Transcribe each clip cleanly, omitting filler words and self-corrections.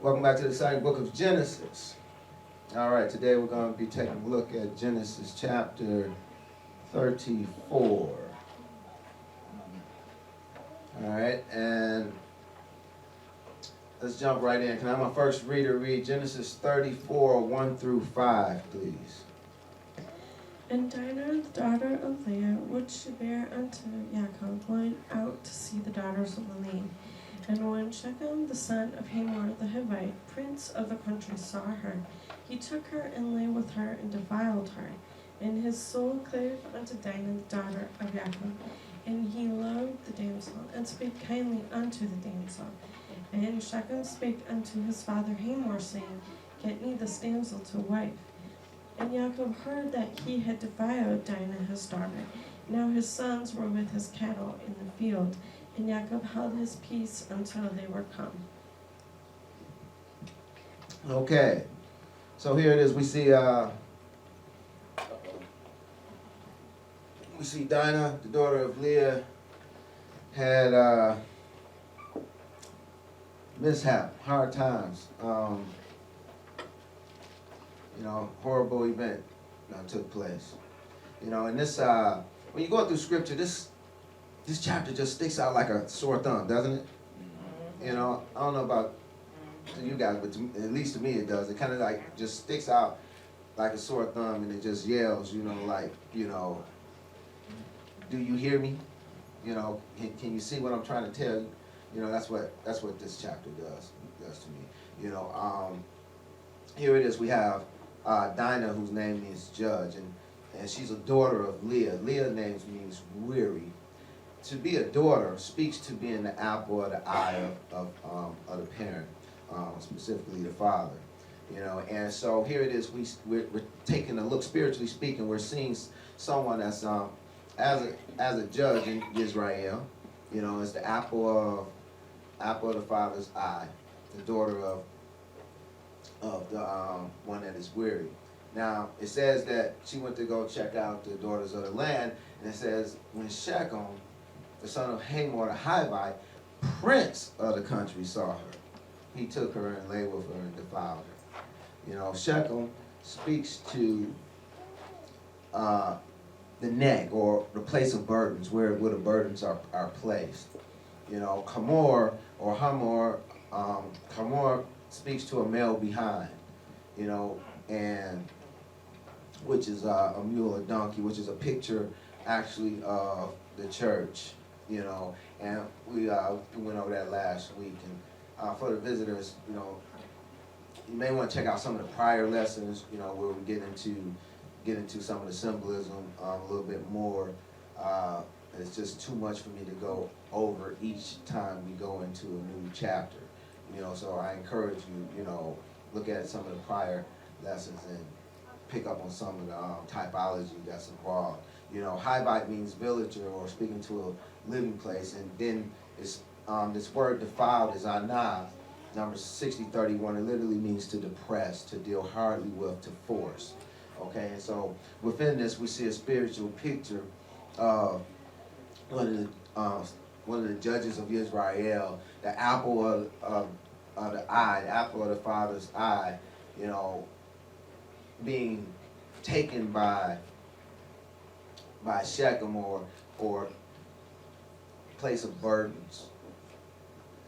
Welcome back to the exciting book of Genesis. All right, today we're going to be taking a look at Genesis chapter 34. All right, and let's jump right in. Can I have my first reader read Genesis 34, 1 through 5, please? And Dinah, the daughter of Leah, which she bare unto Jacob, went out to see the daughters of the land. And when Shechem, the son of Hamor the Hivite, prince of the country, saw her, he took her and lay with her and defiled her. And his soul clave unto Dinah, the daughter of Jacob. And he loved the damsel, and spake kindly unto the damsel. And Shechem spake unto his father Hamor, saying, Get me this damsel to wife. And Jacob heard that he had defiled Dinah his daughter. Now his sons were with his cattle in the field, and Jacob held his peace until they were come. Okay, so here it is. We see Dinah, the daughter of Leah, had mishap, hard times. Horrible event took place. And this, when you go through scripture, this chapter just sticks out like a sore thumb, doesn't it? I don't know about to you guys, but at least to me it does. It kind of like just sticks out like a sore thumb, and it just yells, do you hear me? Can you see what I'm trying to tell you? That's what this chapter does to me. Here it is. We have Dinah, whose name means judge, and she's a daughter of Leah. Leah name means weary. To be a daughter speaks to being the apple of the eye of the parent, specifically the father. And so here it is. We're taking a look, spiritually speaking. We're seeing someone that's as a judge in Israel. It's the apple of the father's eye, the daughter of the one that is weary. Now, it says that she went to go check out the daughters of the land, and it says, when Shechem, the son of Hamor the Hivite, prince of the country, saw her, he took her and lay with her and defiled her. Shechem speaks to the neck, or the place of burdens, where the burdens are placed. Hamor or Hamor, Hamor speaks to a male behind, and which is a mule or donkey, which is a picture actually of the church, and we went over that last week. And for the visitors, you may want to check out some of the prior lessons, where we get into some of the symbolism a little bit more. It's just too much for me to go over each time we go into a new chapter. So I encourage you, look at some of the prior lessons and pick up on some of the typology that's involved. Hivite means villager, or speaking to a living place, and then it's this word defiled is anah, Numbers 60:31. It literally means to depress, to deal hardly with, to force. Okay, and so within this we see a spiritual picture of one of the judges of Israel, the apple of the eye, the apple of the father's eye, being taken by Shechem, or place of burdens.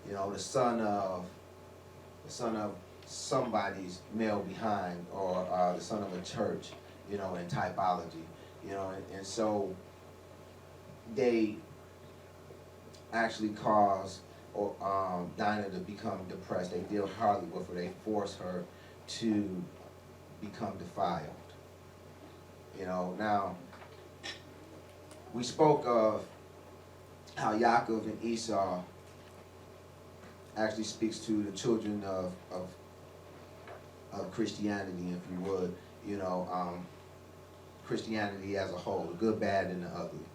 The son of somebody's male behind, or the son of a church, in typology, and so they actually cause Dinah to become depressed. They deal hardly with her. They force her to become defiled. Now we spoke of how Yaakov and Esau actually speaks to the children of Christianity, if you would, Christianity as a whole, the good, bad, and the ugly,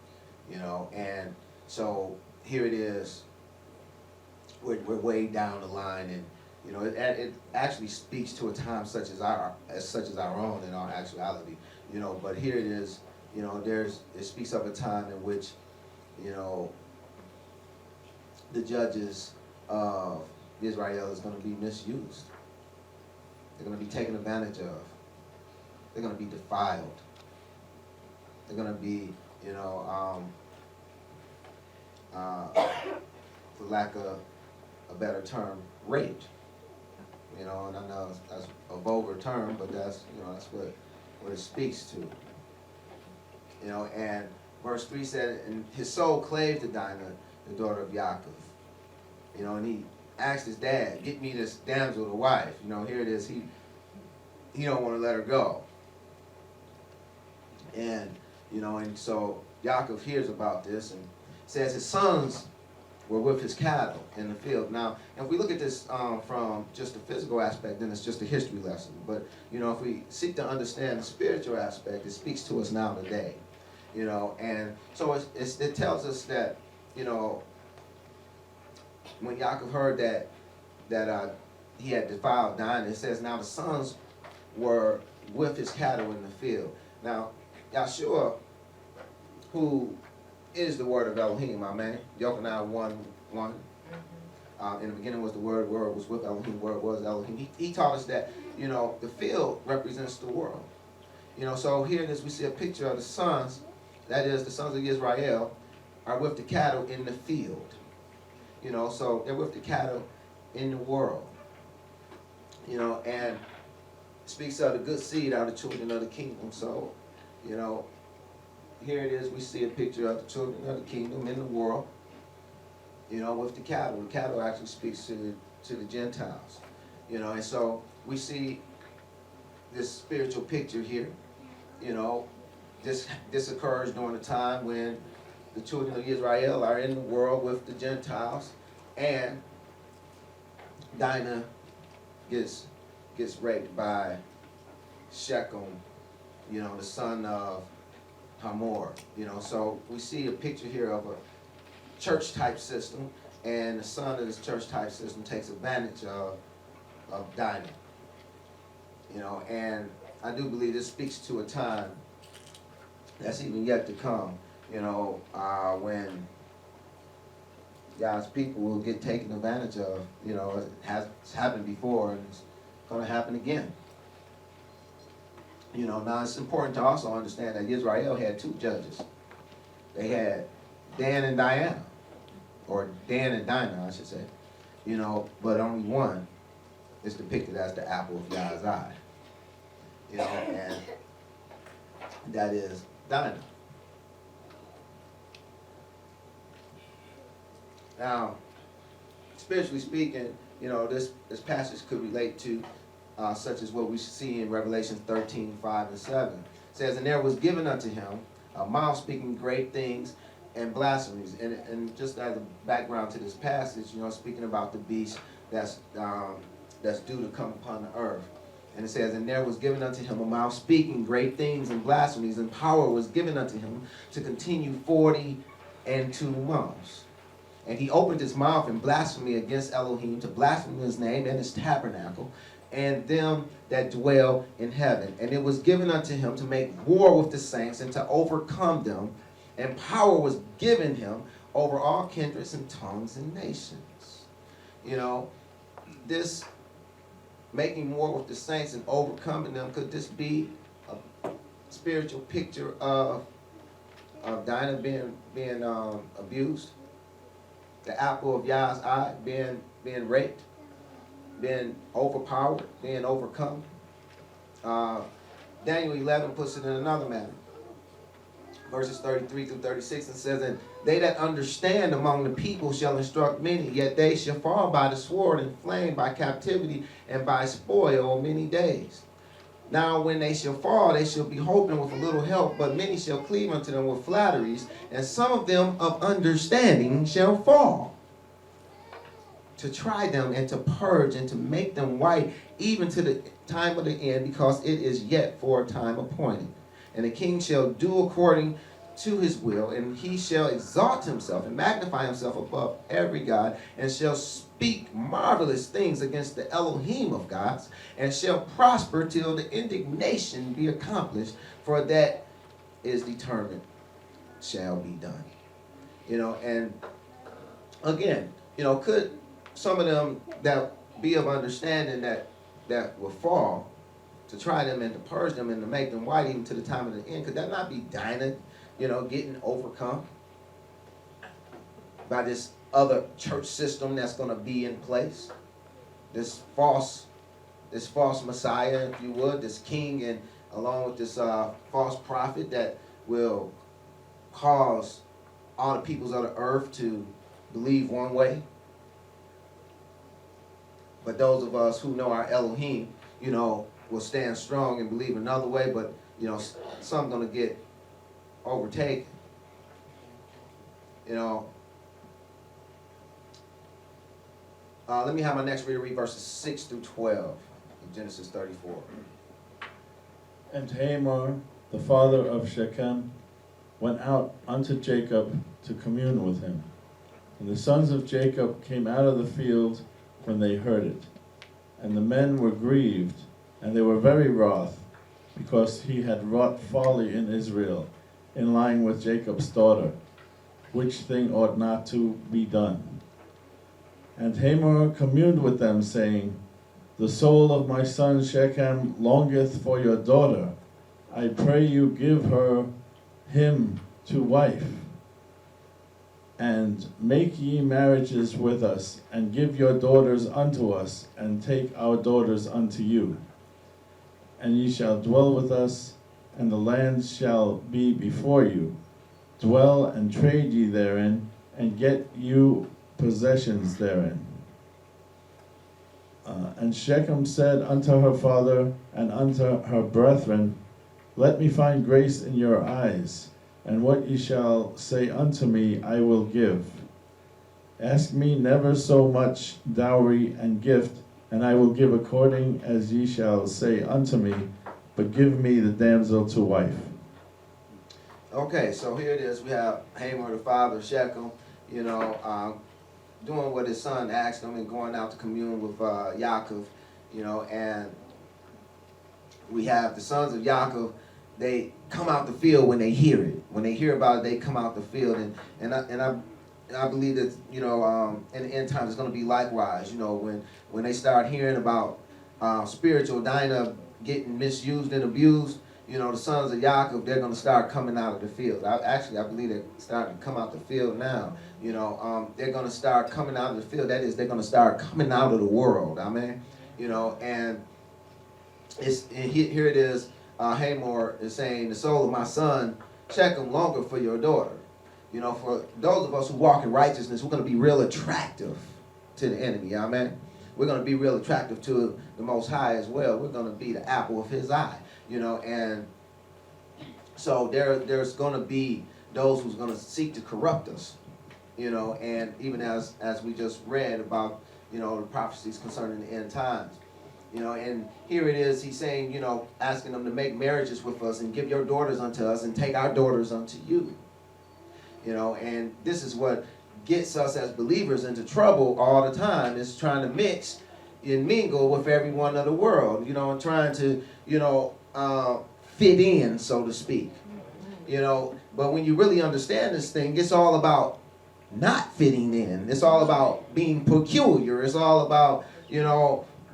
and so here it is. We're way down the line, and it actually speaks to a time such as our own in our actuality, But here it is, it speaks of a time in which, the judges of Israel is going to be misused. They're going to be taken advantage of. They're going to be defiled. They're going to be, for lack of a better term, raped. And I know that's a vulgar term, but that's what it speaks to. And verse 3 said, and his soul clave to Dinah, the daughter of Yaakov. And he asked his dad, get me this damsel to wife. Here it is. He don't want to let her go. And, and so Yaakov hears about this and says his sons were with his cattle in the field. Now, if we look at this from just a physical aspect, then it's just a history lesson. But, if we seek to understand the spiritual aspect, it speaks to us now today. And so it tells us that, when Yaakov heard that he had defiled Dinah, it says, now the sons were with his cattle in the field. Now, Yahshua, who is the word of Elohim, amen. Yochanan 1:1. In the beginning was the word was with Elohim, word was Elohim. He taught us that, the field represents the world. So here it is, we see a picture of the sons, that is, the sons of Israel, are with the cattle in the field. So they're with the cattle in the world. And speaks of the good seed out of the children of the kingdom. So, here it is, we see a picture of the children of the kingdom in the world, with the cattle. The cattle actually speaks to the Gentiles, and so we see this spiritual picture here. This occurs during the time when the children of Israel are in the world with the Gentiles, and Dinah gets raped by Shechem, the son of Hamor. So we see a picture here of a church type system, and the son of this church type system takes advantage of Dinah. And I do believe this speaks to a time that's even yet to come, when God's people will get taken advantage of. It has happened before, and it's going to happen again. Now it's important to also understand that Israel had two judges. They had Dan and Diana, or Dan and Dinah, I should say. But only one is depicted as the apple of God's eye. And that is Dinah. Now, spiritually speaking, this passage could relate to such as what we see in Revelation 13:5-7. It says, and there was given unto him a mouth speaking great things and blasphemies. And just as a background to this passage, speaking about the beast that's due to come upon the earth. And it says, and there was given unto him a mouth speaking great things and blasphemies, and power was given unto him to continue 42 months. And he opened his mouth in blasphemy against Elohim, to blaspheme his name and his tabernacle, and them that dwell in heaven. And it was given unto him to make war with the saints and to overcome them. And power was given him over all kindreds and tongues and nations. This making war with the saints and overcoming them, could this be a spiritual picture of Dinah being abused? The apple of Yah's eye being raped, being overpowered, being overcome. Daniel 11 puts it in another manner. Verses 33-36, and says, and they that understand among the people shall instruct many, yet they shall fall by the sword and flame, by captivity and by spoil many days. Now when they shall fall, they shall be hoping with a little help, but many shall cleave unto them with flatteries, and some of them of understanding shall fall, to try them and to purge and to make them white, even to the time of the end, because it is yet for a time appointed. And the king shall do according to his will, and he shall exalt himself and magnify himself above every god, and shall speak marvelous things against the Elohim of gods, and shall prosper till the indignation be accomplished, for that is determined shall be done. And again, could some of them that be of understanding that will fall, to try them and to purge them and to make them white even to the time of the end. Could that not be Dinah, getting overcome by this other church system that's going to be in place? This false Messiah, if you would, this king, and along with this false prophet that will cause all the peoples of the earth to believe one way. But those of us who know our Elohim, will stand strong and believe another way, but, some going to get overtaken. Let me have my next reader read verses 6 through 12 in Genesis 34. And Hamor, the father of Shechem, went out unto Jacob to commune with him. And the sons of Jacob came out of the field when they heard it. And the men were grieved, and they were very wroth, because he had wrought folly in Israel, in lying with Jacob's daughter, which thing ought not to be done. And Hamor communed with them, saying, The soul of my son Shechem longeth for your daughter. I pray you give him to wife. And make ye marriages with us, and give your daughters unto us, and take our daughters unto you. And ye shall dwell with us, and the land shall be before you. Dwell and trade ye therein, and get you possessions therein. And Shechem said unto her father and unto her brethren, Let me find grace in your eyes, and what ye shall say unto me I will give. Ask me never so much dowry and gift, and I will give according as ye shall say unto me, but give me the damsel to wife. Okay, so here it is. We have Hamor, the father of Shechem, doing what his son asked him and going out to commune with Yaakov, and we have the sons of Yaakov. They come out the field when they hear it. When they hear about it, they come out the field, and I believe that in the end times it's going to be likewise. When they start hearing about spiritual Dinah getting misused and abused, the sons of Yaakov, they're going to start coming out of the field. I believe they're starting to come out the field now. They're going to start coming out of the field. That is, they're going to start coming out of the world. Amen. And here it is. Hamor is saying, the soul of my son Shechem longer for your daughter. For those of us who walk in righteousness, we're going to be real attractive to the enemy. Amen. We're going to be real attractive to the Most High as well. We're going to be the apple of his eye. And so there's going to be those who's going to seek to corrupt us. And even as we just read about, the prophecies concerning the end times. And here it is, he's saying, asking them to make marriages with us and give your daughters unto us and take our daughters unto you. And this is what gets us as believers into trouble all the time, is trying to mix and mingle with everyone of the world, and trying to, fit in, so to speak. But when you really understand this thing, it's all about not fitting in. It's all about being peculiar. It's all about,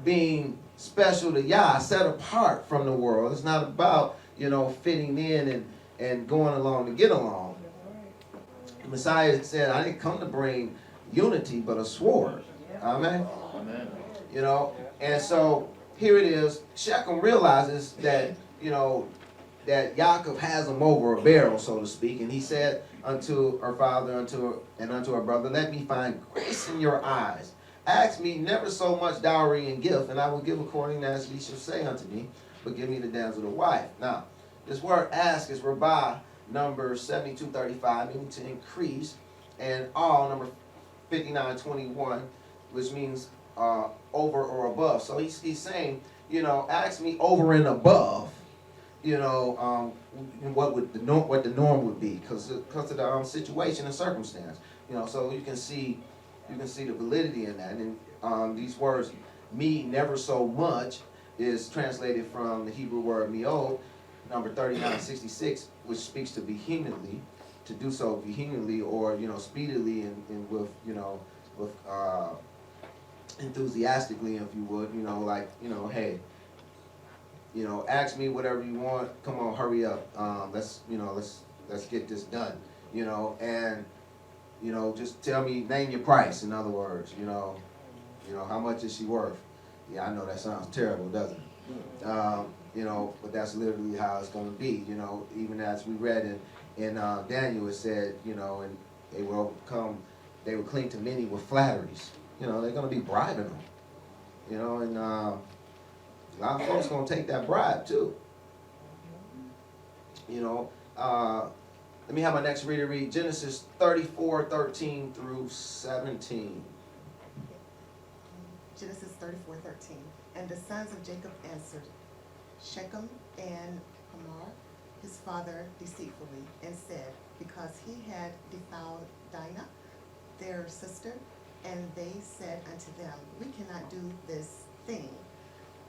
being special to Yah, set apart from the world. It's not about, fitting in and going along to get along. The Messiah said, I didn't come to bring unity, but a sword. Amen? Amen. And so here it is. Shechem realizes that, that Yaakov has him over a barrel, so to speak. And he said unto her father and unto her brother, Let me find grace in your eyes. Ask me never so much dowry and gift, and I will give according as ye shall say unto me, but give me the damsel to wife. Now, this word ask is Rabbah number 7235, meaning to increase, and all number 5921, which means over or above. So he's saying, ask me over and above, what the norm would be, because of the situation and circumstance. So you can see the validity in that. And these words, me never so much, is translated from the Hebrew word meod, number 3966, which speaks to vehemently, to do so vehemently or speedily and with enthusiastically, if you would, like, hey, ask me whatever you want. Come on, hurry up. Let's get this done. And just tell me, name your price. In other words, how much is she worth? Yeah, I know that sounds terrible, doesn't it? But that's literally how it's going to be. Even as we read in Daniel, it said, and they will cling to many with flatteries. They're going to be bribing them. And a lot of folks going to take that bribe too. Let me have my next reader read Genesis 34:13 through 17. Genesis 34:13. And the sons of Jacob answered Shechem and Hamor, his father, deceitfully, and said, because he had defiled Dinah, their sister, and they said unto them, we cannot do this thing,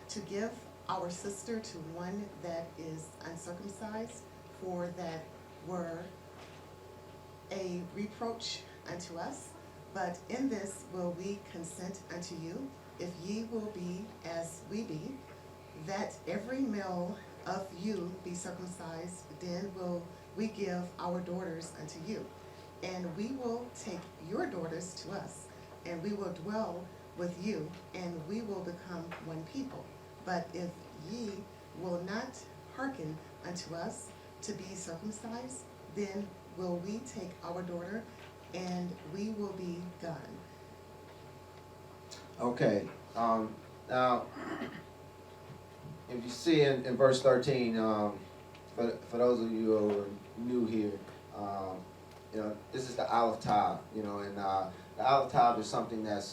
to give our sister to one that is uncircumcised, for that were a reproach unto us. But in this will we consent unto you, if ye will be as we be, that every male of you be circumcised, then will we give our daughters unto you. And we will take your daughters to us, and we will dwell with you, and we will become one people. But if ye will not hearken unto us to be circumcised, then will we take our daughter, and we will be gone. Okay. Now, if you see in verse 13, for those of you who are new here, this is the Aleph Tav, and the Aleph Tav is something that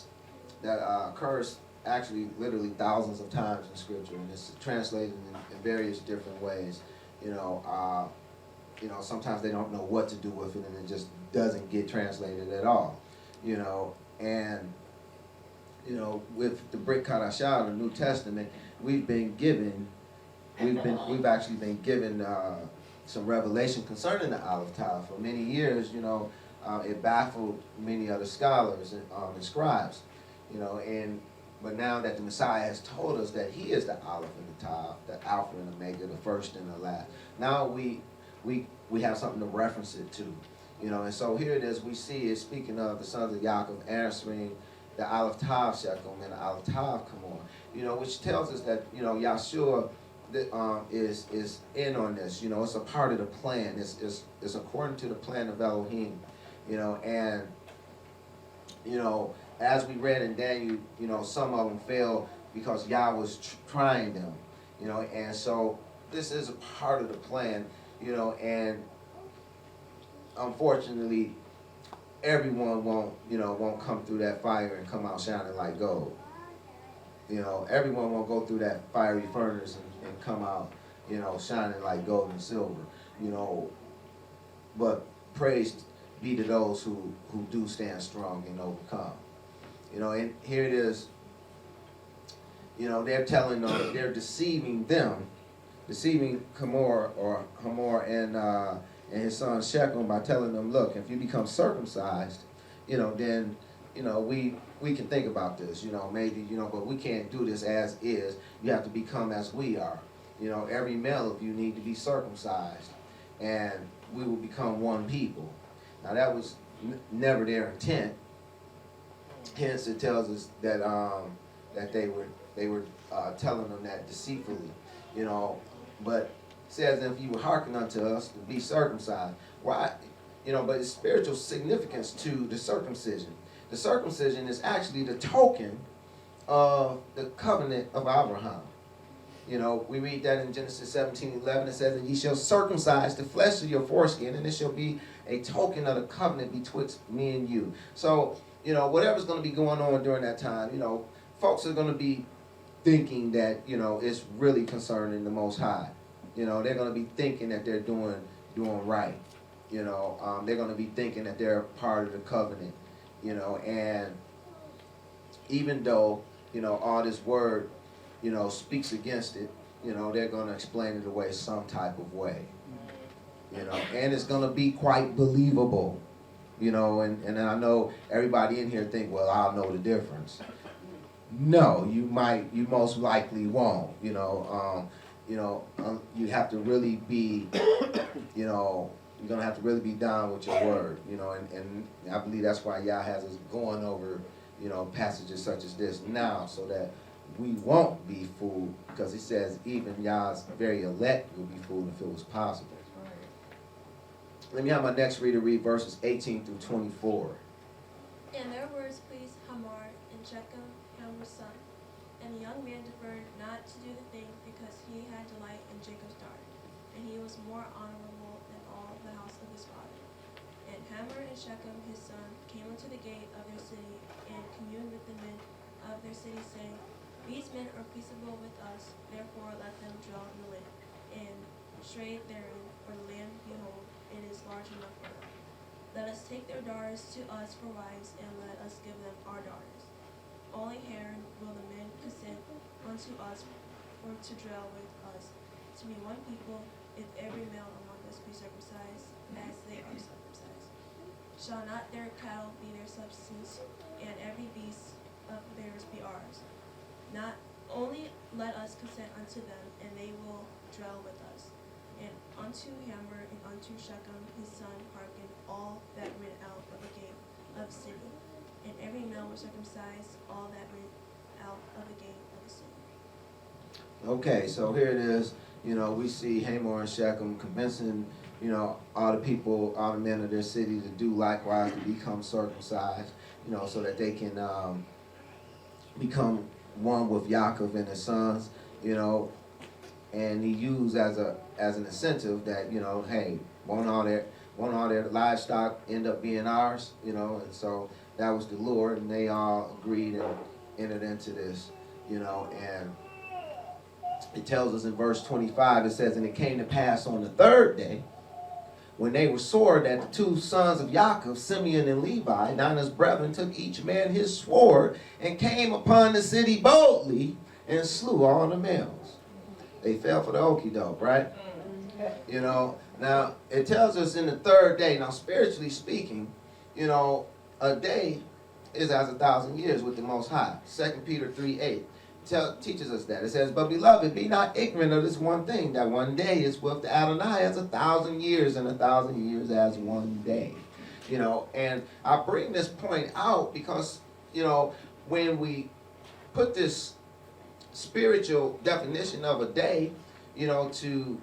occurs actually literally thousands of times in Scripture, and it's translated in various different ways. Sometimes they don't know what to do with it, and it just doesn't get translated at all. And with the Brit Kadashah, the New Testament, we've actually been given some revelation concerning the Aleph Tav. For many years, it baffled many other scholars and scribes, but now that the Messiah has told us that he is the Aleph and the Tav, the Alpha and Omega, the first and the last, now we have something to reference it to, and so here it is, we see it speaking of the sons of Yaakov answering the Aleph Tav Shechem and the Aleph Tav Hamor, which tells us that, Yahshua is in on this, it's a part of the plan, it's according to the plan of Elohim, and, as we read in Daniel, some of them failed because Yah was trying them, and so this is a part of the plan, and unfortunately, everyone won't come through that fire and come out shining like gold. Everyone won't go through that fiery furnace and come out, shining like gold and silver, but praise be to those who do stand strong and overcome. And here it is, they're telling them, they're deceiving Hamor and his son Shechem by telling them, look, if you become circumcised, then, we can think about this, maybe, but we can't do this as is. You have to become as we are. Every male of you need to be circumcised, and we will become one people. Now that was never their intent. Hence, it tells us that that they were telling them that deceitfully, But it says, if you will hearken unto us to be circumcised, why? But it's spiritual significance to the circumcision. The circumcision is actually the token of the covenant of Abraham. We read that in Genesis 17:11. It says, and ye shall circumcise the flesh of your foreskin, and it shall be a token of the covenant betwixt me and you. So, whatever's going to be going on during that time, folks are going to be thinking that, it's really concerning the Most High. They're going to be thinking that they're doing right. They're going to be thinking that they're part of the covenant. And even though, all this word, speaks against it, they're going to explain it away some type of way. And it's going to be quite believable. And I know everybody in here think, well, I'll know the difference. No, you most likely won't, you have to really be, you're gonna have to really be down with your word, and I believe that's why Yah has us going over, passages such as this now, so that we won't be fooled, because he says even Yah's very elect will be fooled if it was possible. Let me have my next reader read verses 18 through 24. And their words pleased Hamor and Shechem, Hamor's son. And the young man deferred not to do the thing, because he had delight in Jacob's daughter, and he was more honorable than all the house of his father. And Hamor and Shechem his son came unto the gate of their city, and communed with the men of their city, saying, These men are peaceable with us, therefore let them dwell in the land, and trade therein, for the land, behold, it is large enough for them. Let us take their daughters to us for wives, and let us give them our daughters. Only Haran will the men consent unto us for to dwell with us, to be one people, if every male among us be circumcised, as they are circumcised. Shall not their cattle be their substance, and every beast of theirs be ours? Not only let us consent unto them, and they will dwell with us. And unto Hamor and unto Shechem his son hearkened all that went out of the gate of the city, and every male was circumcised, all that went out of the gate of the city. Okay, so here it is. We see Hamor and Shechem convincing, all the people, all the men of their city to do likewise, to become circumcised, so that they can become one with Yaakov and his sons, and he used as an incentive that, hey, won't all their livestock end up being ours, and so that was the lure, and they all agreed and entered into this, and it tells us in verse 25, it says, and it came to pass on the third day, when they were sore, that the two sons of Yaakov, Simeon and Levi, Dinah's brethren, took each man his sword, and came upon the city boldly, and slew all the males. They fell for the okie doke, right? Now, it tells us in the third day, now spiritually speaking, a day is as 1,000 years with the Most High. 2 Peter 3:8 teaches us that. It says, but beloved, be not ignorant of this one thing, that one day is with the Adonai as 1,000 years, and 1,000 years as one day. And I bring this point out because, when we put this spiritual definition of a day, to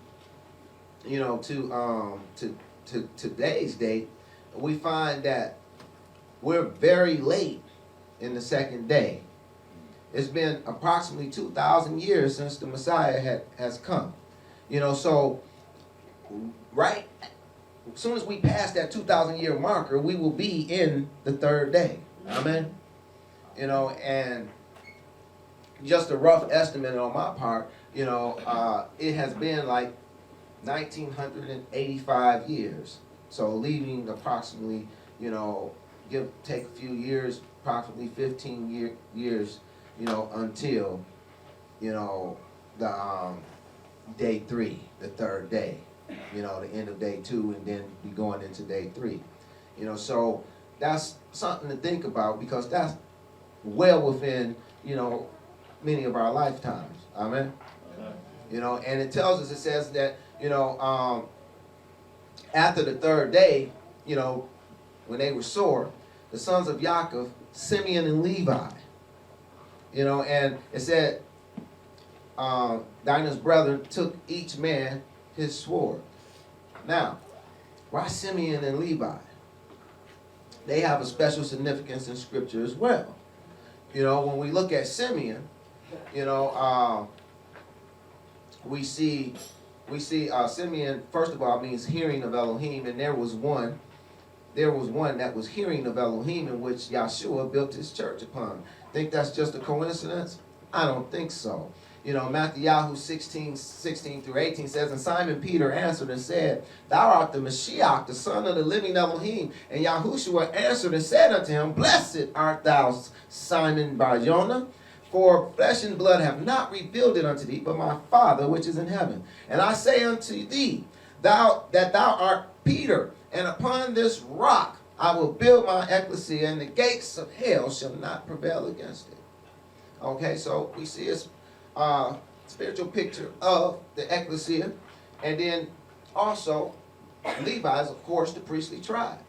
today's date, we find that we're very late in the second day. It's been approximately 2,000 years since the Messiah has come. So right as soon as we pass that 2,000 year marker, we will be in the third day. Amen. And just a rough estimate on my part, it has been like 1,985 years. So leaving approximately, take a few years, approximately 15 years, until, the day 3, the third day, the end of day 2, and then be going into day 3. So that's something to think about, because that's well within, many of our lifetimes. Amen. And it tells us, it says that, after the third day, when they were sore, the sons of Yaakov, Simeon and Levi, and it said, Dinah's brother took each man his sword. Now, why Simeon and Levi? They have a special significance in Scripture as well. When we look at Simeon, we see Simeon, first of all, means hearing of Elohim, and there was one that was hearing of Elohim, in which Yahshua built his church upon. Think that's just a coincidence? I don't think so. Matthew 16 through 18 says, and Simon Peter answered and said, Thou art the Mashiach, the son of the living Elohim. And Yahushua answered and said unto him, Blessed art thou, Simon Bar-Jonah, for flesh and blood have not revealed it unto thee, but my Father which is in heaven. And I say unto thee, that thou art Peter, and upon this rock I will build my ecclesia, and the gates of hell shall not prevail against it. Okay, so we see a spiritual picture of the ecclesia, and then also Levi is, of course, the priestly tribe.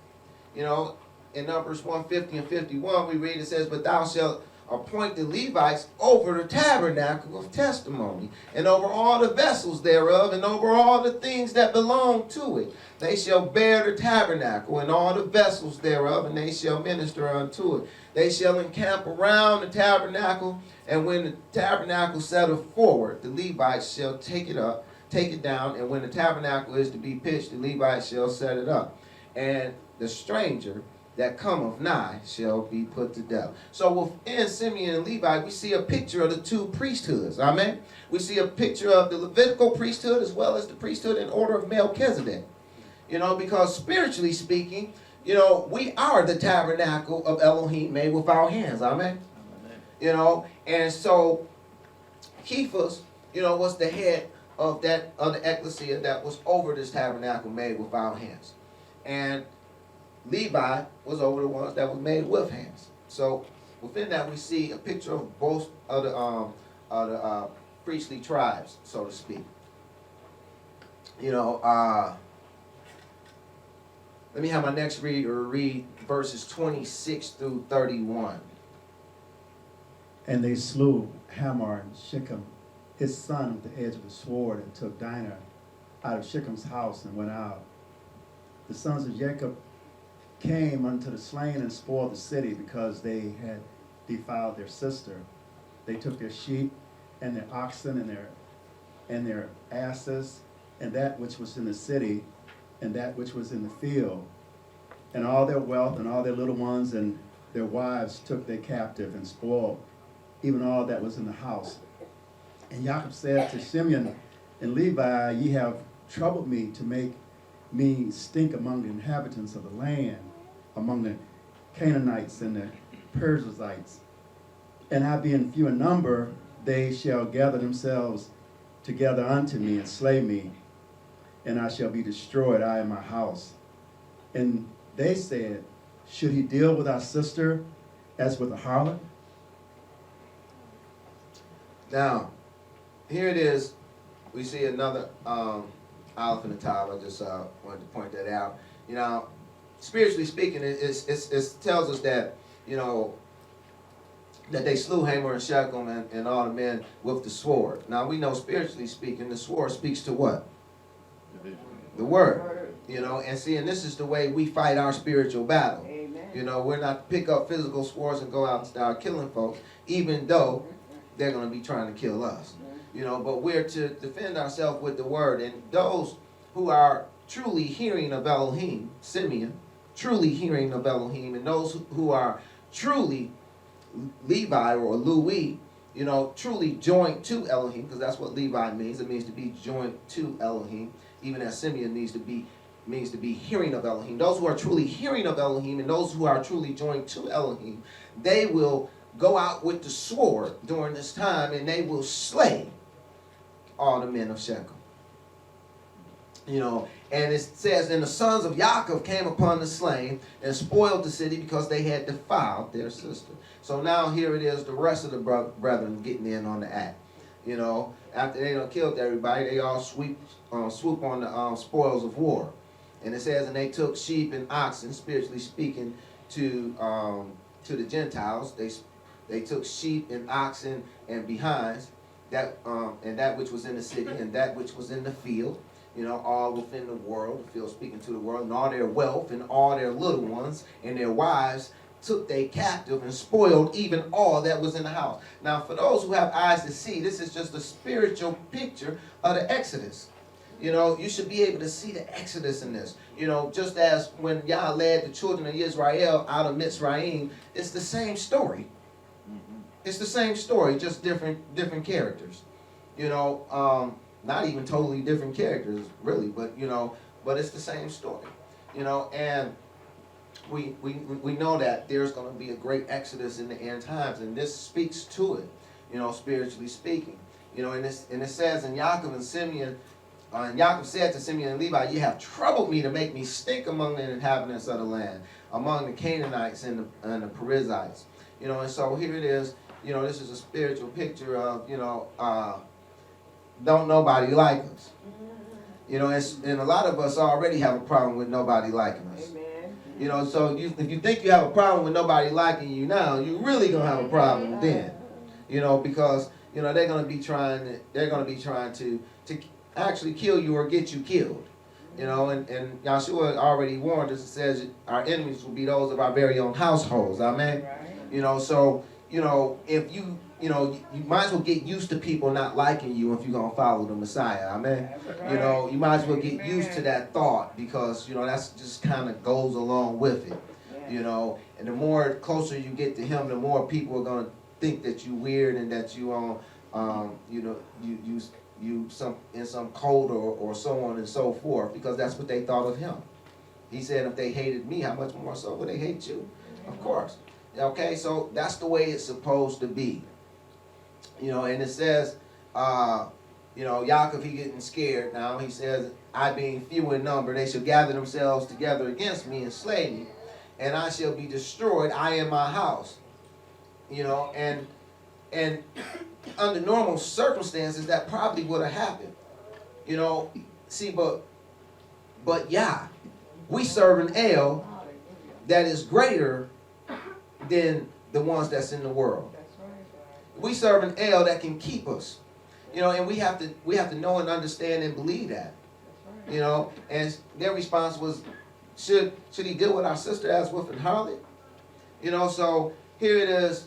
You know, in Numbers 150 and 51, we read, it says, "But thou shalt appoint the Levites over the tabernacle of testimony, and over all the vessels thereof, and over all the things that belong to it. They shall bear the tabernacle and all the vessels thereof, and they shall minister unto it. They shall encamp around the tabernacle, and when the tabernacle setteth forward, the Levites shall take it down, and when the tabernacle is to be pitched, the Levites shall set it up. And the stranger that cometh nigh shall be put to death." So within Simeon and Levi, we see a picture of the two priesthoods. Amen. We see a picture of the Levitical priesthood as well as the priesthood in order of Melchizedek. You know, because spiritually speaking, you know, we are the tabernacle of Elohim made with our hands. Amen. You know, and so Kephas, you know, was the head of the ecclesia that was over this tabernacle made with our hands. And Levi was over the ones that was made with hands. So within that we see a picture of both of the priestly tribes, so to speak. You know, let me have my next reader read verses 26 through 31. And they slew Hamor and Shechem, his son, with the edge of the sword, and took Dinah out of Shechem's house and went out. The sons of Jacob came unto the slain and spoiled the city, because they had defiled their sister. They took their sheep and their oxen and their asses, and that which was in the city, and that which was in the field, and all their wealth, and all their little ones and their wives took they captive, and spoiled even all that was in the house. And Jacob said to Simeon and Levi, "Ye have troubled me to make me stink among the inhabitants of the land, among the Canaanites and the Perizzites. And I being few in number, they shall gather themselves together unto me and slay me, and I shall be destroyed, I and my house." And they said, "Should he deal with our sister as with a harlot?" Now, here it is. We see another olive in the top. I just wanted to point that out. You know, spiritually speaking, it tells us that, you know, that they slew Hamor and Shechem and all the men with the sword. Now, we know spiritually speaking, the sword speaks to what? The word. You know, and see, and this is the way we fight our spiritual battle. Amen. You know, we're not to pick up physical swords and go out and start killing folks, even though they're going to be trying to kill us. You know, but we're to defend ourselves with the word. And those who are truly hearing of Elohim, Simeon, truly hearing of Elohim, and those who are truly Levi or Louis, you know, truly joined to Elohim, because that's what Levi means. It means to be joined to Elohim, even as Simeon means to be hearing of Elohim. Those who are truly hearing of Elohim and those who are truly joined to Elohim, they will go out with the sword during this time, and they will slay all the men of Shechem. You know, and it says, "And the sons of Yaakov came upon the slain and spoiled the city, because they had defiled their sister." So now here it is, the rest of the brethren getting in on the act. You know, after they done killed everybody, they all swoop on the spoils of war. And it says, "And they took sheep and oxen," spiritually speaking, to the Gentiles. They took sheep and oxen and behinds, and that which was in the city and that which was in the field, you know, all within the world, the field speaking to the world, and all their wealth and all their little ones and their wives took they captive and spoiled even all that was in the house. Now, for those who have eyes to see, this is just a spiritual picture of the Exodus. You know, you should be able to see the Exodus in this. You know, just as when Yah led the children of Israel out of Mitzrayim, it's the same story. It's the same story, just different characters. You know, not even totally different characters, really, but, you know, but it's the same story. You know, and we know that there's going to be a great exodus in the end times, and this speaks to it, you know, spiritually speaking. You know, and it says in Yaakov and Simeon, and Yaakov said to Simeon and Levi, "You have troubled me to make me stink among the inhabitants of the land, among the Canaanites and the Perizzites." You know, and so here it is. you know, this is a spiritual picture of, you know, don't nobody like us. You know, and a lot of us already have a problem with nobody liking us. You know, so if you think you have a problem with nobody liking you now, you really gonna have a problem then. You know, because you know they're gonna be trying to actually kill you or get you killed. You know, and Yahshua already warned us. It says our enemies will be those of our very own households. Amen. You know, so you know if you might as well get used to people not liking you if you're gonna follow the Messiah. Amen. You know, you might as well get used to that thought because you know that's just kind of goes along with it. You know, and the more closer you get to Him, the more people are gonna think that you weird and that you you know you some in some cult or so on and so forth because that's what they thought of Him. He said if they hated me, how much more so would they hate you? Of course. Okay, so that's the way it's supposed to be. You know, and it says, you know, Yaakov, he getting scared now. He says, I being few in number, they shall gather themselves together against me and slay me, and I shall be destroyed, I and my house. You know, and under normal circumstances, that probably would have happened. You know, see, but yeah, we serve an El that is greater than the ones that's in the world. We serve an El that can keep us. You know, and we have to know and understand and believe that. You know, and their response was, should he deal with our sister as with an harlot? You know, so here it is.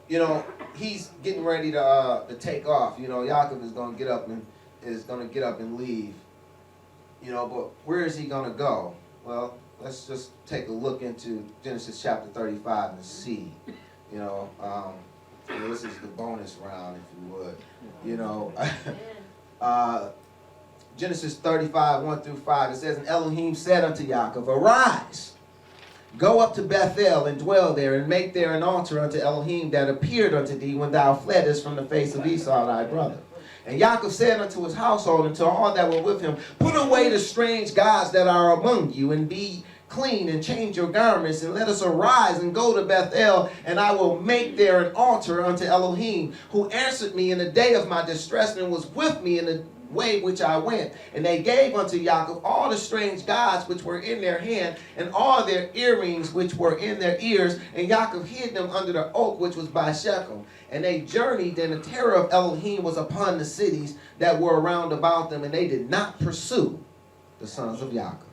You know, he's getting ready to take off. You know, Yaakov is going to get up and leave. You know, but where is he going to go? Well, let's just take a look into Genesis chapter 35 and see. You know, this is the bonus round, if you would. You know, Genesis 35, 1 through 5, it says, and Elohim said unto Yaakov, arise, go up to Bethel and dwell there, and make there an altar unto Elohim that appeared unto thee when thou fleddest from the face of Esau thy brother. And Yaakov said unto his household and to all that were with him, put away the strange gods that are among you, and be clean, and change your garments, and let us arise and go to Bethel, and I will make there an altar unto Elohim, who answered me in the day of my distress, and was with me in the way which I went. And they gave unto Yaakov all the strange gods which were in their hand, and all their earrings which were in their ears, and Yaakov hid them under the oak which was by Shechem. And they journeyed, and the terror of Elohim was upon the cities that were around about them, and they did not pursue the sons of Yaakov.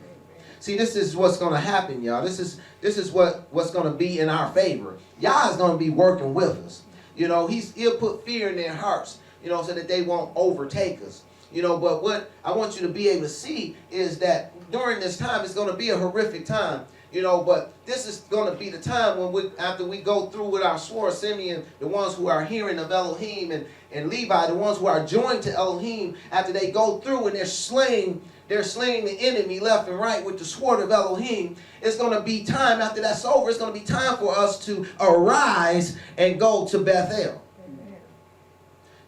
See, this is what's going to happen, y'all. This is what's going to be in our favor. Yah is going to be working with us. You know, he'll put fear in their hearts, you know, so that they won't overtake us. You know, but what I want you to be able to see is that during this time, it's going to be a horrific time. You know, but this is going to be the time when after we go through with our sword, Simeon, the ones who are hearing of Elohim, and Levi, the ones who are joined to Elohim, after they go through and they're slaying the enemy left and right with the sword of Elohim. It's going to be time, after that's over, it's going to be time for us to arise and go to Bethel. Amen.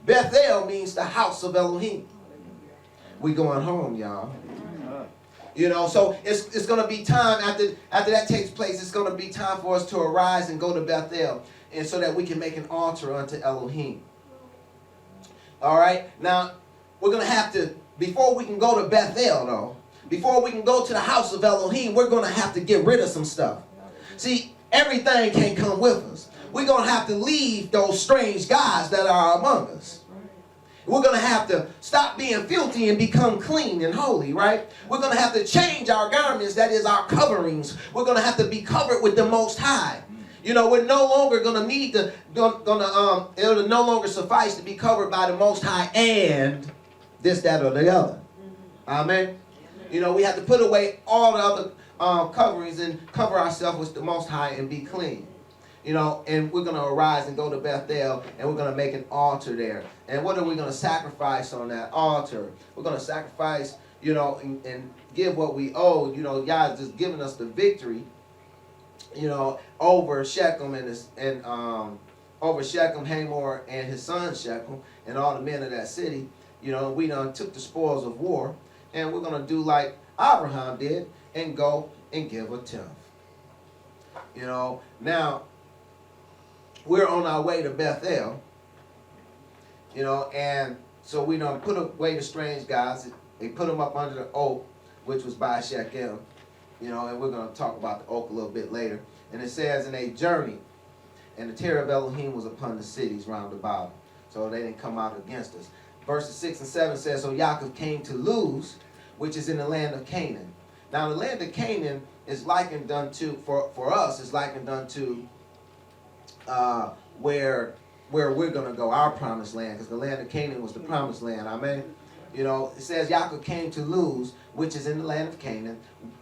Bethel means the house of Elohim. We going home, y'all. You know, so it's going to be time after that takes place. It's going to be time for us to arise and go to Bethel, and so that we can make an altar unto Elohim. All right. Now we're going to have to, before we can go to Bethel, though, before we can go to the house of Elohim, we're going to have to get rid of some stuff. See, everything can't come with us. We're going to have to leave those strange gods that are among us. We're going to have to stop being filthy and become clean and holy, right? We're going to have to change our garments, that is our coverings. We're going to have to be covered with the Most High. You know, we're no longer going to need to, it'll no longer suffice to be covered by the Most High and this, that, or the other. Amen. You know, we have to put away all the other coverings and cover ourselves with the Most High and be clean. You know, and we're going to arise and go to Bethel, and we're going to make an altar there. And what are we going to sacrifice on that altar? We're going to sacrifice, you know, and give what we owe. You know, Yah is just giving us the victory, you know, over Shechem over Shechem, Hamor, and his son Shechem, and all the men of that city. You know, we done took the spoils of war, and we're going to do like Abraham did and go and give a tenth. You know, now, we're on our way to Bethel, you know, and so we done put away the strange gods. They put them up under the oak, which was by Shechem, you know, and we're going to talk about the oak a little bit later. And it says, and they journeyed, and the terror of Elohim was upon the cities round about, so they didn't come out against us. Verses 6 and 7 says, so Yaakov came to Luz, which is in the land of Canaan. Now the land of Canaan is likened unto, for us, is likened unto where we're going to go, our promised land, because the land of Canaan was the promised land. Amen. You know, it says Yaakov came to Luz, which is in the land of Canaan.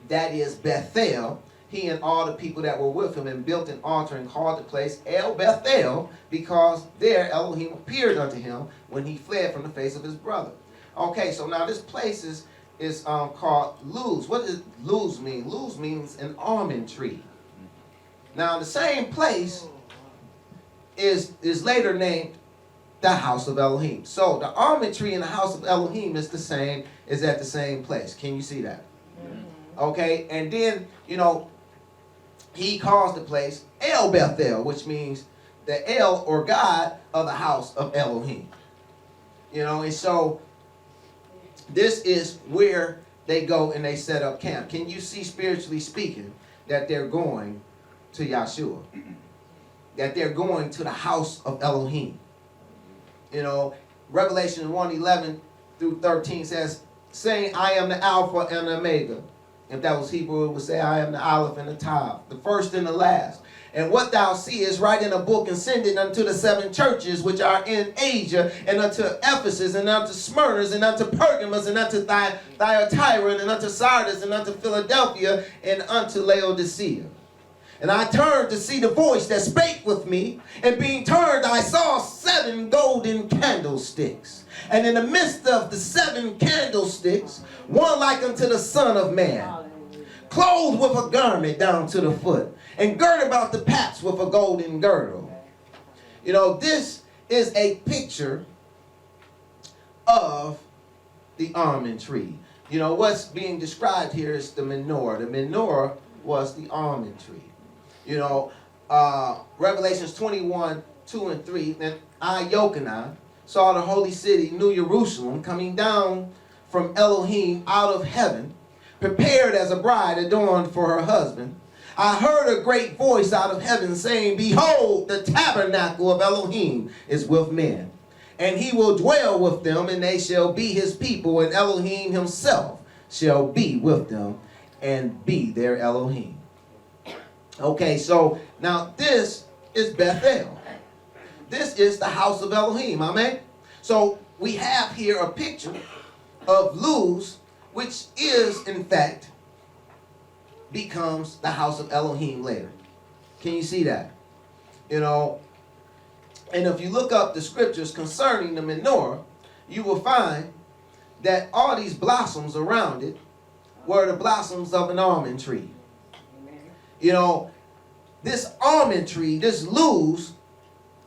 That is Bethel. He and all the people that were with him, and built an altar and called the place El Bethel, because there Elohim appeared unto him when he fled from the face of his brother. Okay, so now this place is called Luz. What does Luz mean? Luz means an almond tree. Now the same place is later named the house of Elohim. So the almond tree in the house of Elohim is at the same place. Can you see that? Okay, and then, you know, he calls the place El Bethel, which means the El, or God, of the house of Elohim. You know, and so this is where they go and they set up camp. Can you see, spiritually speaking, that they're going to Yahshua? That they're going to the house of Elohim. You know, Revelation 1:11 through 13 says, saying, I am the Alpha and the Omega. If that was Hebrew, it would say, I am the Aleph and the Tav, the first and the last. And what thou seest, write in a book and send it unto the 7 churches which are in Asia, and unto Ephesus, and unto Smyrna, and unto Pergamos, and unto Thyatira, and unto Sardis, and unto Philadelphia, and unto Laodicea. And I turned to see the voice that spake with me, and being turned, I saw 7 golden candlesticks. And in the midst of the 7 candlesticks, one like unto the Son of Man, clothed with a garment down to the foot, and girt about the paps with a golden girdle. You know, this is a picture of the almond tree. You know, what's being described here is the menorah. The menorah was the almond tree. You know, Revelations 21:2 and 3, and I, Yochanan, saw the holy city, New Jerusalem, coming down from Elohim out of heaven, prepared as a bride adorned for her husband. I heard a great voice out of heaven saying, behold, the tabernacle of Elohim is with men, and he will dwell with them, and they shall be his people, and Elohim himself shall be with them and be their Elohim. Okay, so now this is Bethel. This is the house of Elohim. Amen. So we have here a picture of Luz, which is in fact becomes the house of Elohim later. Can you see that? You know, and if you look up the scriptures concerning the menorah, you will find that all these blossoms around it were the blossoms of an almond tree. You know, this almond tree, this Luz,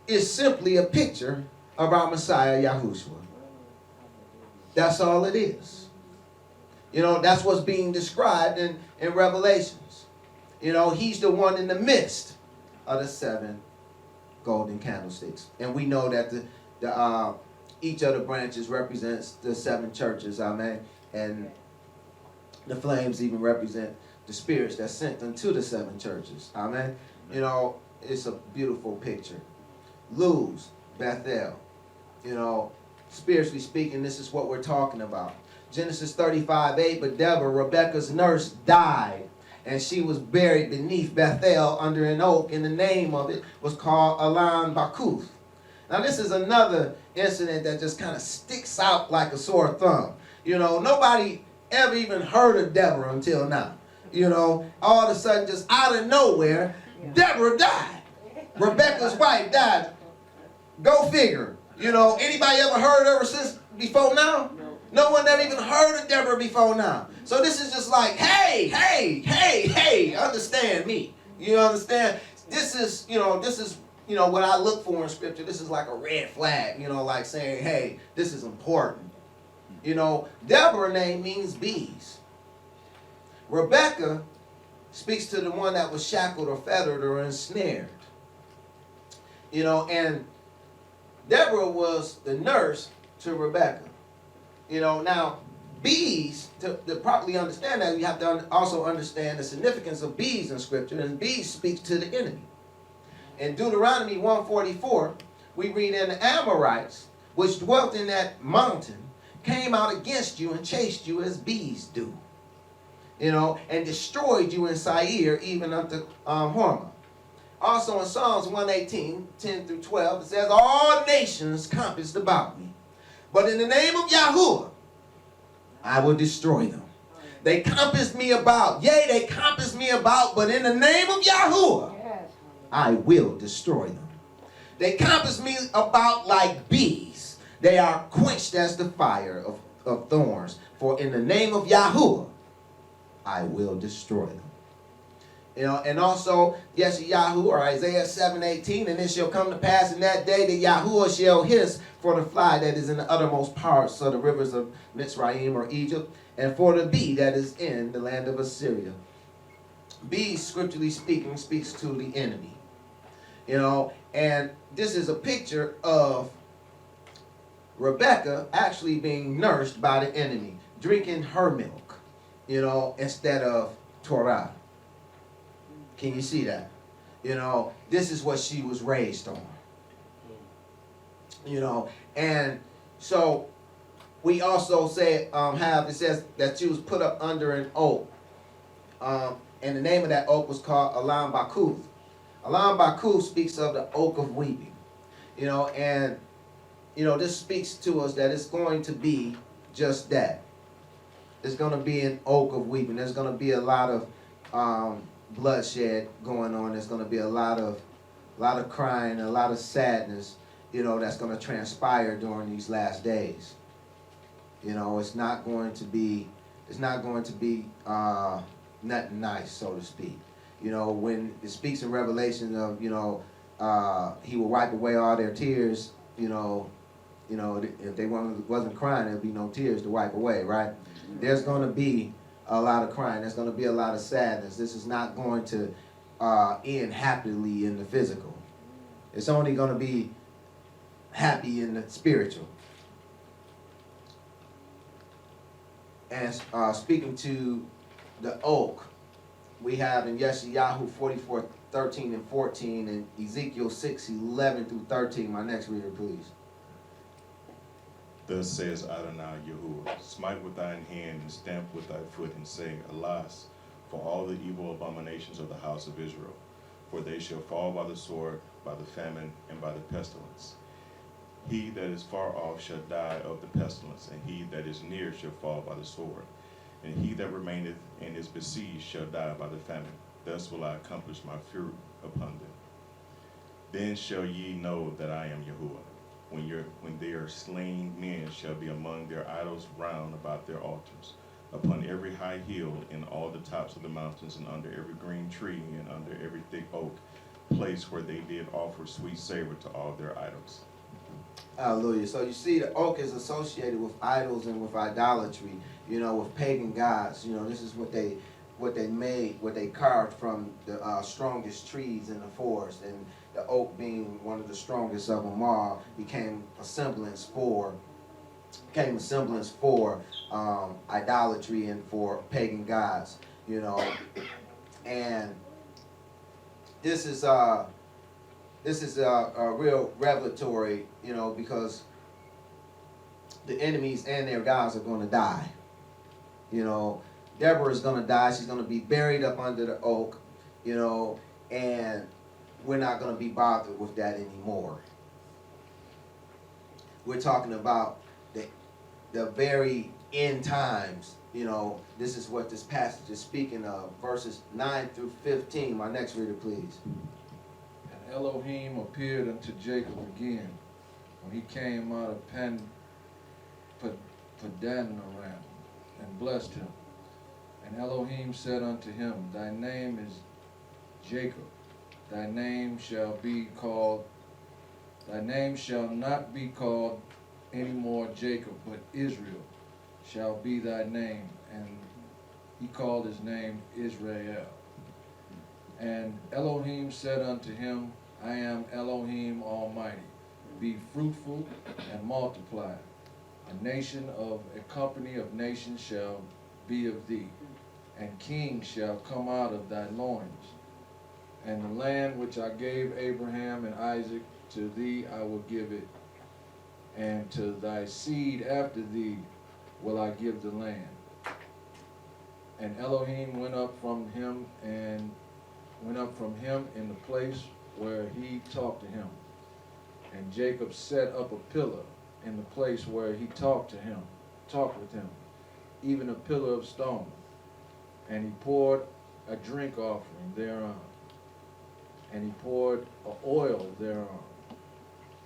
is simply a picture of our Messiah, Yahushua. That's all it is. You know, that's what's being described in Revelations. You know, he's the one in the midst of the 7 golden candlesticks. And we know that each of the branches represents the 7 churches, amen. And the flames even represent the spirits that sent unto the 7 churches, amen. You know, it's a beautiful picture. Luz, Bethel. You know, spiritually speaking, this is what we're talking about. Genesis 35:8, but Deborah, Rebekah's nurse, died, and she was buried beneath Bethel under an oak, and the name of it was called Alan Bakuth. Now this is another incident that just kind of sticks out like a sore thumb. You know, nobody ever even heard of Deborah until now. You know, all of a sudden, just out of nowhere, Deborah died. Rebekah's wife died. Go figure. You know, anybody ever heard of her since before now? No one ever even heard of Deborah before now. So this is just like, hey, understand me. You understand? This is what I look for in scripture. This is like a red flag, you know, like saying, hey, this is important. You know, Deborah name means bees. Rebekah speaks to the one that was shackled or fettered or ensnared. You know, and Deborah was the nurse to Rebecca. You know, now bees, to properly understand that, you have to also understand the significance of bees in Scripture, and bees speaks to the enemy. In Deuteronomy 144, we read, "And the Amorites, which dwelt in that mountain, came out against you and chased you as bees do, you know, and destroyed you in Seir, even unto Hormah." Also in Psalms 118, 10 through 12, it says, "All nations compassed about me, but in the name of Yahuwah I will destroy them. They compassed me about, yea, they compassed me about, but in the name of Yahuwah I will destroy them. They compass me about like bees. They are quenched as the fire of thorns. For in the name of Yahuwah, I will destroy them." You know, and also, Yeshayahu, or Isaiah 7:18, "And it shall come to pass in that day that Yahuwah shall hiss for the fly that is in the uttermost parts of the rivers of Mitzrayim or Egypt, and for the bee that is in the land of Assyria." Bees, scripturally speaking, speaks to the enemy. You know, and this is a picture of Rebecca actually being nursed by the enemy, drinking her milk, you know, instead of Torah. Can you see that? You know, this is what she was raised on. You know, and so we also say, it says that she was put up under an oak. And the name of that oak was called Alam Bakuth. Alam Bakuth speaks of the oak of weeping. You know, and, you know, this speaks to us that it's going to be just that. It's going to be an oak of weeping. There's going to be a lot of bloodshed going on. There's going to be a lot of crying, a lot of sadness, you know, that's going to transpire during these last days. You know, it's not going to be nothing nice, so to speak. You know, when it speaks in Revelation of, you know, he will wipe away all their tears, you know, if they wasn't crying, there'd be no tears to wipe away, right? There's going to be a lot of crying. There's going to be a lot of sadness. This is not going to end happily in the physical. It's only going to be happy in the spiritual. And speaking to the oak, we have in Yeshayahu 44:13 and 14, and Ezekiel 6:11 through 13. My next reader, please. "Thus says Adonai Yahuwah, smite with thine hand and stamp with thy foot, and say, Alas, for all the evil abominations of the house of Israel. For they shall fall by the sword, by the famine, and by the pestilence. He that is far off shall die of the pestilence, and he that is near shall fall by the sword. And he that remaineth and is besieged shall die by the famine. Thus will I accomplish my fury upon them. Then shall ye know that I am Yahuwah, when their slain men shall be among their idols round about their altars, upon every high hill, in all the tops of the mountains, and under every green tree, and under every thick oak, place where they did offer sweet savor to all their idols." Hallelujah. So you see, the oak is associated with idols and with idolatry, you know, with pagan gods. You know, this is what they made, what they carved from the strongest trees in the forest, and the oak, being one of the strongest of them all, became a semblance for idolatry and for pagan gods. You know, and this is a real revelatory, you know, because the enemies and their gods are going to die. You know, Deborah is going to die. She's going to be buried up under the oak, you know, and we're not going to be bothered with that anymore. We're talking about the very end times. You know, this is what this passage is speaking of, verses 9 through 15. My next reader, please. "And Elohim appeared unto Jacob again, when he came out of Padanaram, and blessed him. And Elohim said unto him, Thy name is Jacob. Thy name shall not be called any more Jacob, but Israel shall be thy name. And he called his name Israel. And Elohim said unto him, I am Elohim Almighty. Be fruitful and multiply. A nation of a company of nations shall be of thee, and kings shall come out of thy loins. And the land which I gave Abraham and Isaac, to thee I will give it, and to thy seed after thee will I give the land. And Elohim went up from him in the place where he talked to him. And Jacob set up a pillar in the place where he talked with him, even a pillar of stone. And he poured a drink offering thereon, and he poured oil thereon.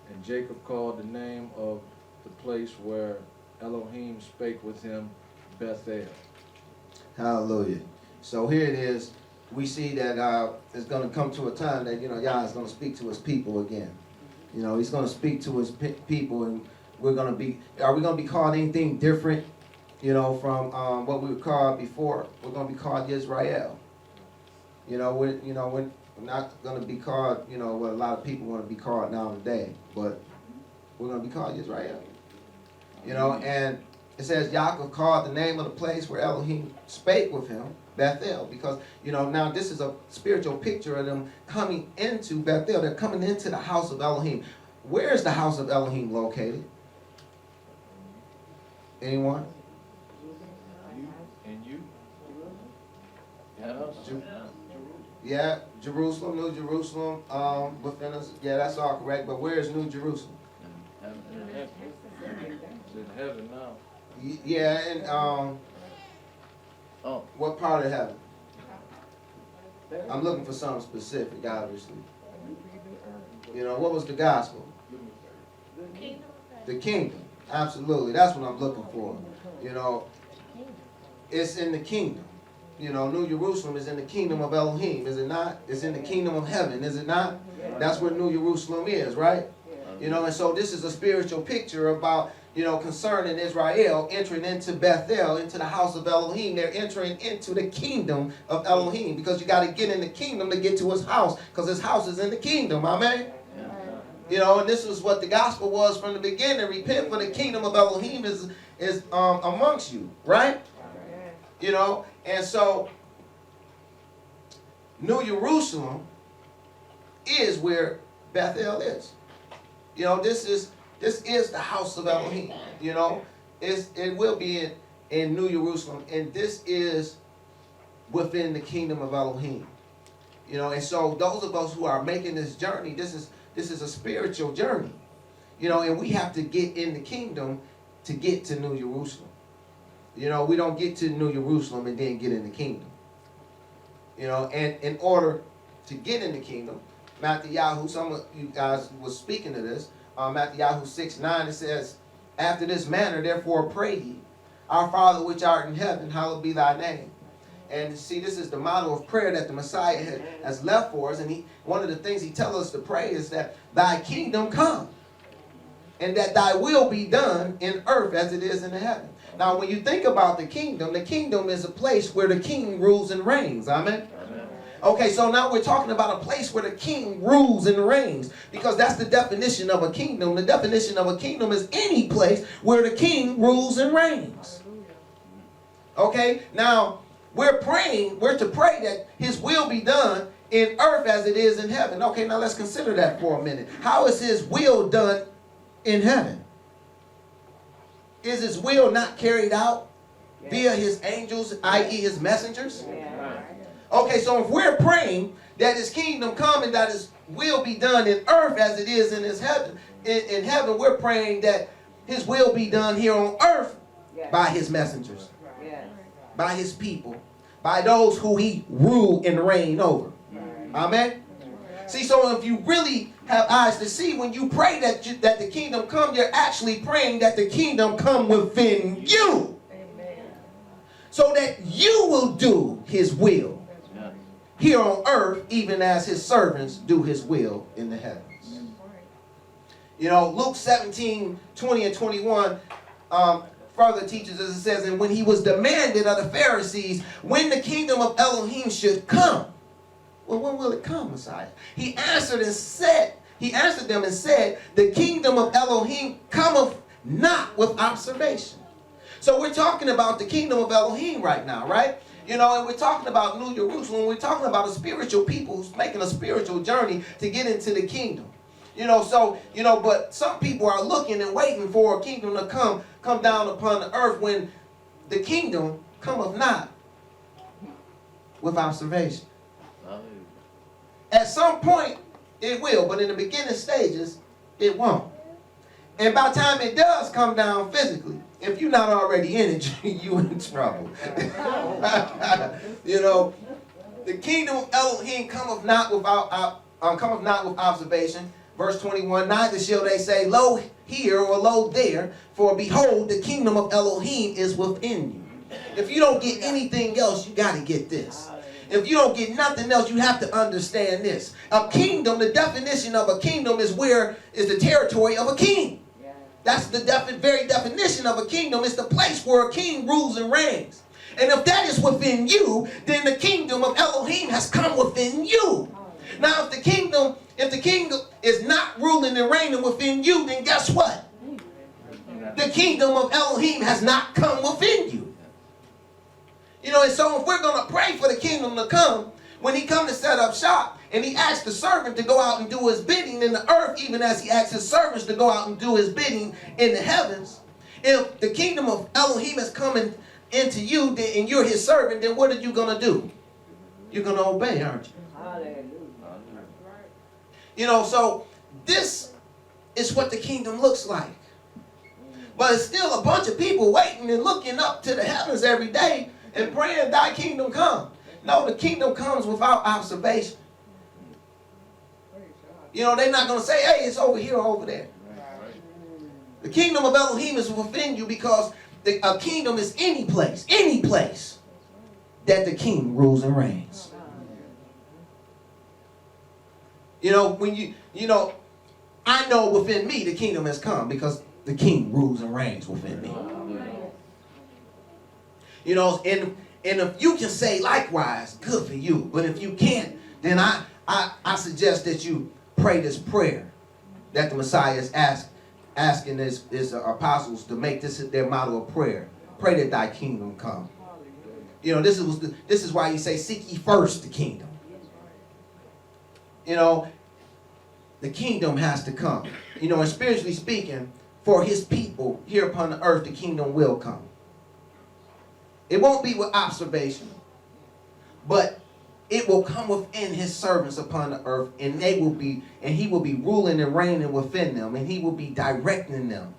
And Jacob called the name of the place where Elohim spake with him, Bethel. Hallelujah. So here it is. We see that it's going to come to a time that, Yah is going to speak to his people again. He's going to speak to his people, and are we going to be called anything different, from what we were called before? We're going to be called Israel. We're not going to be called, what a lot of people want to be called nowadays, but we're going to be called Israel. And it says Yaakov called the name of the place where Elohim spake with him, Bethel, because, now this is a spiritual picture of them coming into Bethel. They're coming into the house of Elohim. Where is the house of Elohim located? Anyone? And you? Yeah, Jerusalem, New Jerusalem, within us. Yeah, that's all correct. But where is New Jerusalem? It's in heaven now. Yeah, and what part of heaven? I'm looking for something specific, obviously. What was the gospel? The kingdom. Absolutely. That's what I'm looking for. It's in the kingdom. New Jerusalem is in the kingdom of Elohim, is it not? It's in the kingdom of heaven, is it not? That's where New Jerusalem is, right? And so this is a spiritual picture about, concerning Israel entering into Bethel, into the house of Elohim. They're entering into the kingdom of Elohim, because you got to get in the kingdom to get to his house, because his house is in the kingdom, amen? And this is what the gospel was from the beginning. Repent, for the kingdom of Elohim is amongst you, right? And so New Jerusalem is where Bethel is. This is the house of Elohim. It will be in New Jerusalem, and this is within the kingdom of Elohim. And so those of us who are making this journey, this is a spiritual journey. And we have to get in the kingdom to get to New Jerusalem. We don't get to New Jerusalem and then get in the kingdom. And in order to get in the kingdom, Matthew, some of you guys was speaking to this, Matthew 6:9, it says, after this manner, therefore pray ye, our Father which art in heaven, hallowed be thy name. And see, this is the model of prayer that the Messiah has left for us. And one of the things he tells us to pray is that thy kingdom come, and that thy will be done in earth as it is in the heaven. Now, when you think about the kingdom is a place where the king rules and reigns. Amen? Amen. Okay, so now we're talking about a place where the king rules and reigns, because that's the definition of a kingdom. The definition of a kingdom is any place where the king rules and reigns. Okay, now we're to pray that his will be done in earth as it is in heaven. Okay, now let's consider that for a minute. How is his will done in heaven? Is his will not carried out via his angels, i.e. his messengers? Okay, so if we're praying that his kingdom come and that his will be done in earth as it is in his heaven, in heaven, we're praying that his will be done here on earth by his messengers, by his people, by those who he rule and reign over. Amen? See, so if you really have eyes to see, when you pray that the kingdom come, you're actually praying that the kingdom come within you. Amen. So that you will do his will here on earth, even as his servants do his will in the heavens. Luke 17:20 and 21 further teaches us. It says, and when he was demanded of the Pharisees when the kingdom of Elohim should come, Well, when will it come, Messiah? He answered them and said, the kingdom of Elohim cometh not with observation. So we're talking about the kingdom of Elohim right now, right? You know, and we're talking about New Jerusalem. We're talking about a spiritual people who's making a spiritual journey to get into the kingdom. You know, so, you know, but some people are looking and waiting for a kingdom to come down upon the earth when the kingdom cometh not with observation. At some point, it will, but in the beginning stages, it won't. And by the time it does come down physically, if you're not already in it, you in trouble. You know, the kingdom of Elohim cometh not with observation. Verse 21, neither shall they say, lo here or lo there, for behold, the kingdom of Elohim is within you. If you don't get anything else, you got to get this. If you don't get nothing else, you have to understand this. A kingdom, the definition of a kingdom is the territory of a king. That's the very definition of a kingdom. It's the place where a king rules and reigns. And if that is within you, then the kingdom of Elohim has come within you. Now, if the kingdom is not ruling and reigning within you, then guess what? The kingdom of Elohim has not come within you. You know, and so if we're going to pray for the kingdom to come, when he come to set up shop, and he asked the servant to go out and do his bidding in the earth, even as he asked his servants to go out and do his bidding in the heavens. If the kingdom of Elohim is coming into you and you're his servant, then what are you going to do? You're going to obey, aren't you? Hallelujah. You know, so this is what the kingdom looks like. But it's still a bunch of people waiting and looking up to the heavens every day and praying, thy kingdom come. No, the kingdom comes without observation. You know, they're not going to say, hey, it's over here or over there. The kingdom of Elohim is within you because a kingdom is any place that the king rules and reigns. You know, I know within me the kingdom has come because the king rules and reigns within me. You know, and if you can say likewise, good for you. But if you can't, then I suggest that you pray this prayer that the Messiah is asking his apostles to make this their motto of prayer. Pray that thy kingdom come. You know, this is why you say, seek ye first the kingdom. You know, the kingdom has to come. You know, and spiritually speaking, for his people here upon the earth, the kingdom will come. It won't be with observation, but it will come within his servants upon the earth, and he will be ruling and reigning within them, and he will be directing them.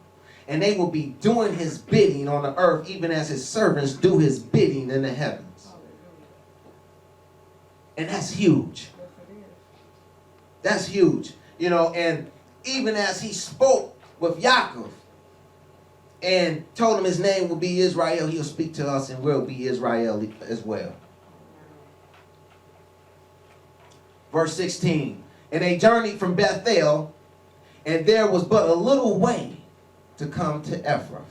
And they will be doing his bidding on the earth, even as his servants do his bidding in the heavens. And that's huge. That's huge. You know, and even as he spoke with Yaakov and told him his name will be Israel, he'll speak to us and we'll be Israel as well. Verse 16, and they journeyed from Bethel, and there was but a little way to come to Ephrath.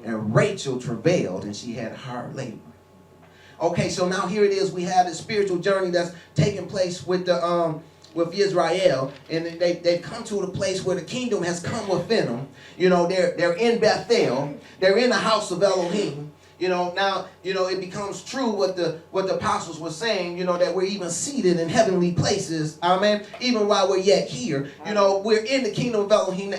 And Rachel travailed, and she had hard labor. Okay, so now here it is. We have this spiritual journey that's taking place with Israel, and they've come to the place where the kingdom has come within them. You know, they're in Bethel. They're in the house of Elohim. You know, now, you know, it becomes true what the apostles were saying, you know, that we're even seated in heavenly places, amen, even while we're yet here. You know, we're in the kingdom of Elohim.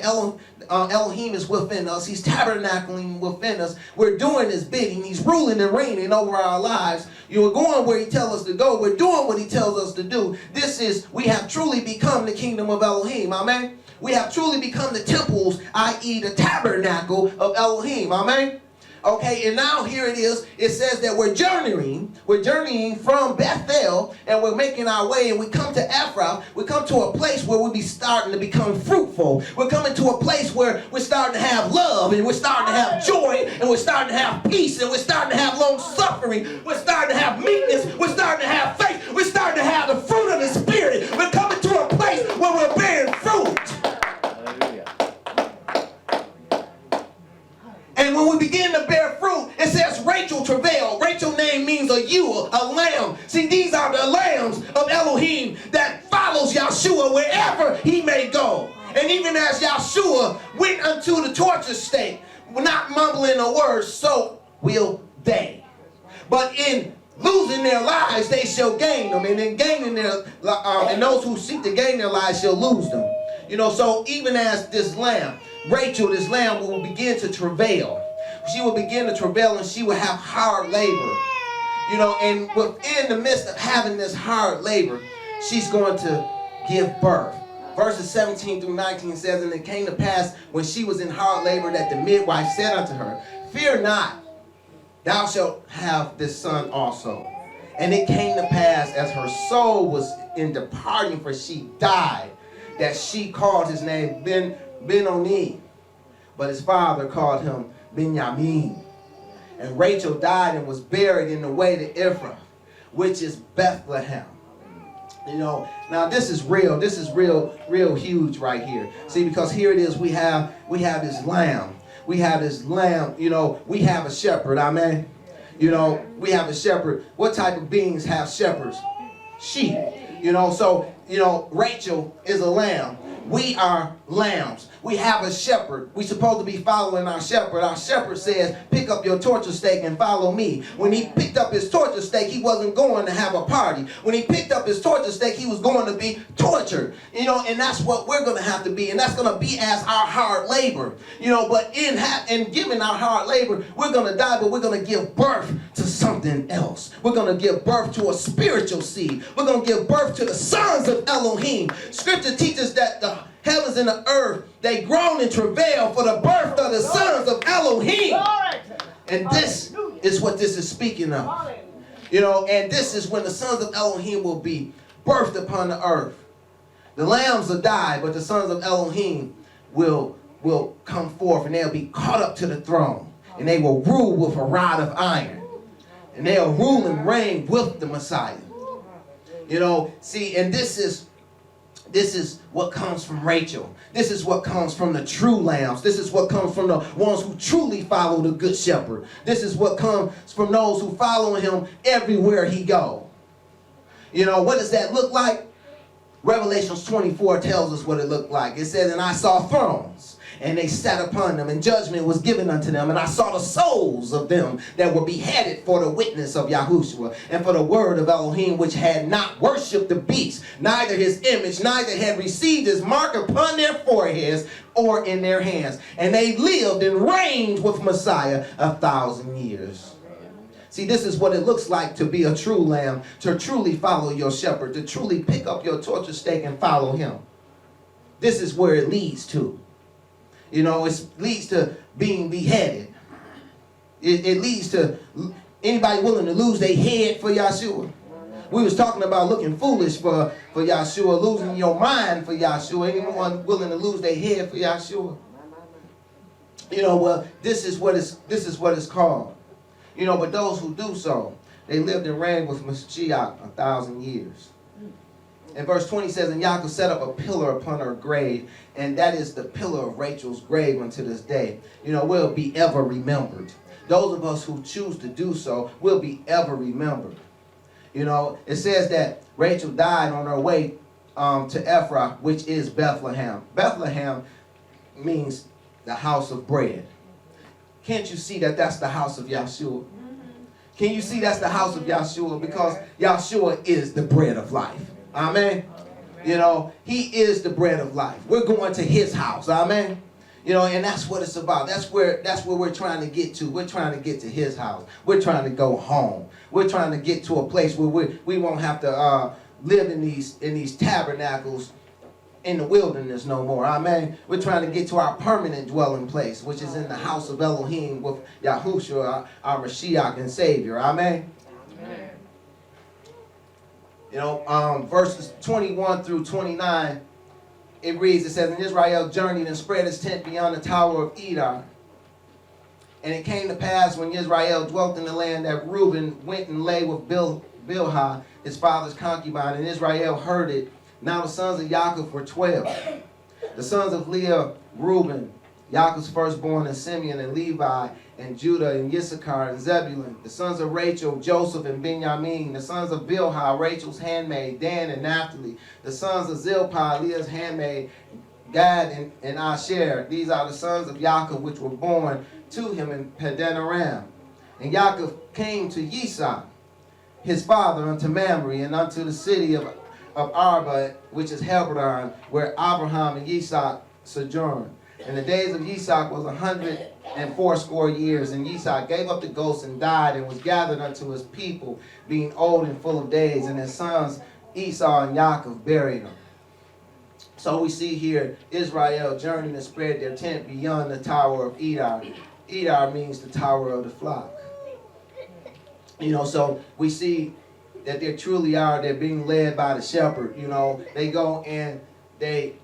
Elohim is within us. He's tabernacling within us. We're doing his bidding. He's ruling and reigning over our lives. You're going where he tells us to go. We're doing what he tells us to do. We have truly become the kingdom of Elohim, amen. We have truly become the temples, i.e. the tabernacle of Elohim, amen. Okay, and now here it is. It says that we're journeying from Bethel, and we're making our way, and we come to Ephrath. We come to a place where we'll be starting to become fruitful. We're coming to a place where we're starting to have love, and we're starting to have joy, and we're starting to have peace, and we're starting to have long suffering. We're starting to have meekness. We're starting to have faith. We're starting to have the fruit of the Spirit. We're coming to a place where we're bearing fruit. And when we begin to bear fruit, it says Rachel travailed. Rachel's name means a ewe, a lamb. See, these are the lambs of Elohim that follows Yahshua wherever he may go. And even as Yahshua went unto the torture stake, not mumbling a word, so will they. But in losing their lives, they shall gain them. And in gaining their, and those who seek to gain their lives shall lose them. You know, so even as this lamb, Rachel, this lamb, will begin to travail. She will begin to travail, and she will have hard labor. You know, and within the midst of having this hard labor, she's going to give birth. Verses 17 through 19 says, and it came to pass when she was in hard labor that the midwife said unto her, fear not, thou shalt have this son also. And it came to pass as her soul was in departing, for she died, that she called his name Ben-Oni, but his father called him Benjamin. And Rachel died and was buried in the way to Ephraim, which is Bethlehem. You know, now this is real. This is real huge right here. See, because here it is, we have this lamb. We have this lamb, you know, we have a shepherd, amen. You know, we have a shepherd. What type of beings have shepherds? Sheep. You know, so, you know, Rachel is a lamb. We are lambs. We have a shepherd. We're supposed to be following our shepherd. Our shepherd says, pick up your torture stake and follow me. When he picked up his torture stake, he wasn't going to have a party. When he picked up his torture stake, he was going to be tortured. You know, and that's what we're going to have to be. And that's going to be as our hard labor. You know, but in giving our hard labor, we're going to die, but we're going to give birth to something else. We're going to give birth to a spiritual seed. We're going to give birth to the sons of Elohim. Scripture teaches that the heavens and the earth, they groan and travail for the birth of the sons of Elohim. And this is what this is speaking of. You know, and this is when the sons of Elohim will be birthed upon the earth. The lambs will die, but the sons of Elohim will come forth, and they'll be caught up to the throne. And they will rule with a rod of iron. And they'll rule and reign with the Messiah. You know, see, and this is what comes from Rachel. This is what comes from the true lambs. This is what comes from the ones who truly follow the good shepherd. This is what comes from those who follow him everywhere he goes. You know, what does that look like? Revelations 24 tells us what it looked like. It says, and I saw thrones, and they sat upon them, and judgment was given unto them. And I saw the souls of them that were beheaded for the witness of Yahushua, and for the word of Elohim, which had not worshipped the beast, neither his image, neither had received his mark upon their foreheads or in their hands. And they lived and reigned with Messiah 1,000 years. See, this is what it looks like to be a true lamb, to truly follow your shepherd, to truly pick up your torture stake and follow him. This is where it leads to. You know, it leads to being beheaded. It leads to anybody willing to lose their head for Yahshua. We was talking about looking foolish for Yahshua, losing your mind for Yahshua. Anyone willing to lose their head for Yahshua? You know, well, this is what it's called. You know, but those who do so, they lived and reigned with Mashiach 1,000 years. And verse 20 says, and Yaakov set up a pillar upon her grave, and that is the pillar of Rachel's grave unto this day. You know, will be ever remembered. Those of us who choose to do so will be ever remembered. You know, it says that Rachel died on her way to Ephraim, which is Bethlehem. Bethlehem means the house of bread. Can't you see that that's the house of Yahshua? Can you see that's the house of Yahshua? Because Yahshua is the bread of life. Amen. You know, he is the bread of life. We're going to his house. Amen. You know, and that's what it's about. That's where we're trying to get to. We're trying to get to his house. We're trying to go home. We're trying to get to a place where we won't have to live in these tabernacles in the wilderness no more. Amen. We're trying to get to our permanent dwelling place, which is in the house of Elohim with Yahushua, our Mashiach and Savior. Amen. Amen. You know, verses 21 through 29, it reads, it says, and Israel journeyed and spread his tent beyond the tower of Edar. And it came to pass when Israel dwelt in the land that Reuben went and lay with Bilhah, his father's concubine, and Israel heard it. Now the sons of Yaakov were 12. The sons of Leah, Reuben, Yaakov's firstborn is Simeon and Levi and Judah and Issachar and Zebulun. The sons of Rachel, Joseph and Benjamin. The sons of Bilhah, Rachel's handmaid, Dan and Naphtali. The sons of Zilpah, Leah's handmaid, Gad and Asher. These are the sons of Yaakov which were born to him in Padan Aram. And Yaakov came to Yisak, his father, unto Mamre, and unto the city of Arba, which is Hebron, where Abraham and Yisak sojourned. And the days of Yisak was 180 years, and Yisak gave up the ghost and died, and was gathered unto his people, being old and full of days. And his sons Esau and Yaakov buried him. So we see here Israel journeyed and spread their tent beyond the tower of Edar. Edar means the tower of the flock. You know, so we see that they truly are, they're being led by the shepherd. You know, they go and they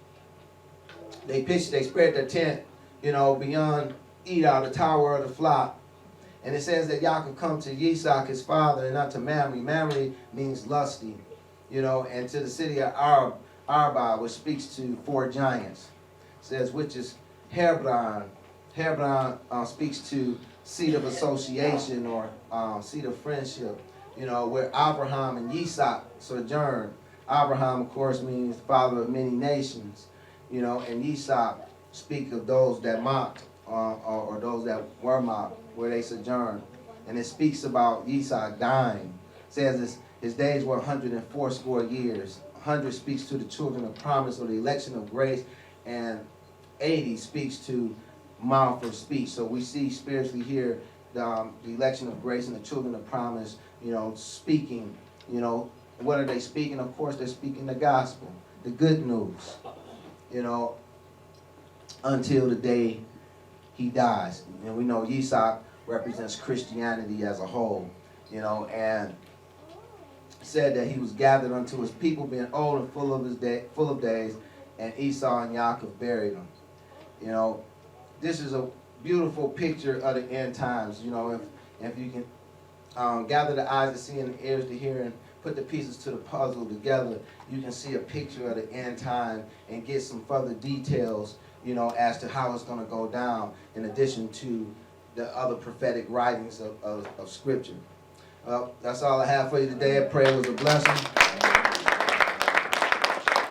spread their tent, you know, beyond Edar, the tower of the flock. And it says that Yaakov come to Yisak, his father, and unto Mamre. Mamre means lusty, you know, and to the city of Arba, which speaks to 4 giants. It says, which is Hebron. Hebron speaks to seat of association or seat of friendship, you know, where Abraham and Yisak sojourned. Abraham, of course, means father of many nations, you know, and Yisak speak of those that mocked or those that were mocked, where they sojourned. And it speaks about Yisak dying. It says his days were 180 years. 100 speaks to the children of promise or the election of grace, and 80 speaks to mouth of speech. So we see spiritually here the election of grace and the children of promise, you know, speaking. You know, what are they speaking? Of course, they're speaking the gospel, the good news, you know, until the day he dies. And we know Yisak represents Christianity as a whole, you know, and said that he was gathered unto his people, being old and full of days, and Esau and Yaakov buried him. You know, this is a beautiful picture of the end times. You know, if you can gather the eyes to see and the ears to hear and put the pieces to the puzzle together, you can see a picture of the end time and get some further details, you know, as to how it's going to go down, in addition to the other prophetic writings of Scripture. That's all I have for you today. I pray it was a blessing.